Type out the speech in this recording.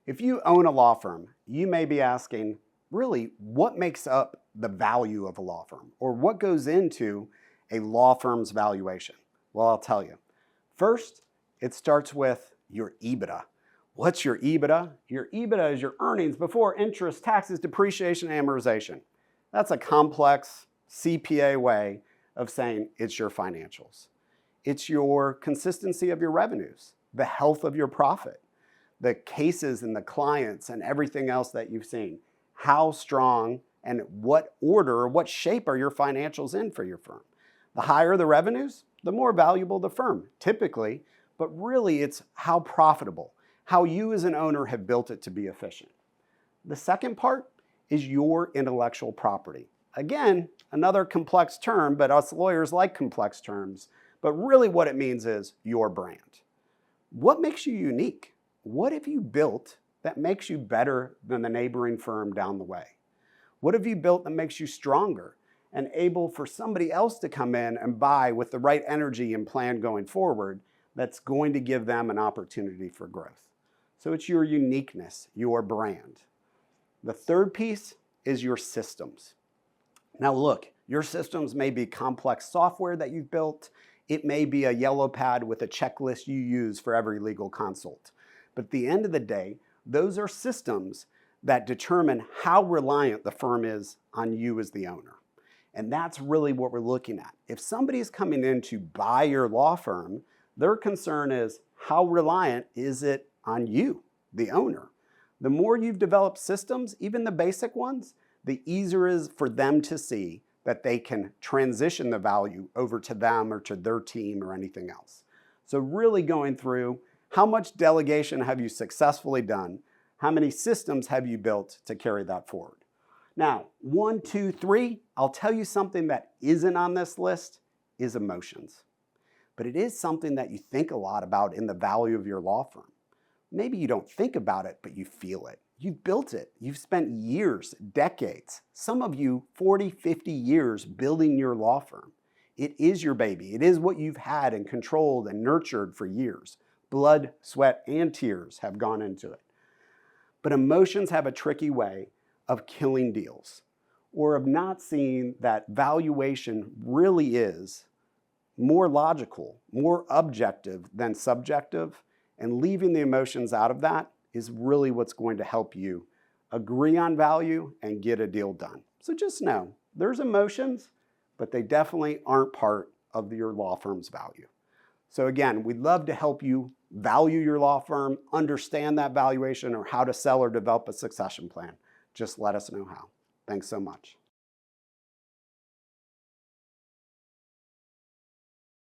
If you own a law firm, you may be asking, really, what makes up the value of a law firm? Or what goes into a law firm's valuation? Well, I'll tell you. First, it starts with your EBITDA. What's your EBITDA? Your EBITDA is your earnings before interest, taxes, depreciation, and amortization. That's a complex CPA way of saying it's your financials. It's your consistency of your revenues, the health of your profit, the cases and the clients and everything else that you've seen. How strong and what order or what shape are your financials in for your firm? The higher the revenues, the more valuable the firm, typically, but really it's how profitable, how you as an owner have built it to be efficient. The second part is your intellectual property. Again, another complex term, but us lawyers like complex terms, but really what it means is your brand. What makes you unique? What have you built that makes you better than the neighboring firm down the way? What have you built that makes you stronger and able for somebody else to come in and buy with the right energy and plan going forward that's going to give them an opportunity for growth? So it's your uniqueness, your brand. The third piece is your systems. Now look, your systems may be complex software that you've built. It may be a yellow pad with a checklist you use for every legal consult. But at the end of the day, those are systems that determine how reliant the firm is on you as the owner. And that's really what we're looking at. If somebody's coming in to buy your law firm, their concern is how reliant is it on you, the owner? The more you've developed systems, even the basic ones, the easier it is for them to see that they can transition the value over to them or to their team or anything else. So really going through how much delegation have you successfully done? How many systems have you built to carry that forward? Now, 1, 2, 3, I'll tell you something that isn't on this list is emotions. But it is something that you think a lot about in the value of your law firm. Maybe you don't think about it, but you feel it. You've built it. You've spent years, decades, some of you 40, 50 years building your law firm. It is your baby. It is what you've had and controlled and nurtured for years. Blood, sweat, and tears have gone into it. But emotions have a tricky way of killing deals or of not seeing that valuation really is more logical, more objective than subjective, and leaving the emotions out of that is really what's going to help you agree on value and get a deal done. So just know, there's emotions, but they definitely aren't part of your law firm's value. So again, we'd love to help you value your law firm, understand that valuation, or how to sell or develop a succession plan. Just let us know how. Thanks so much.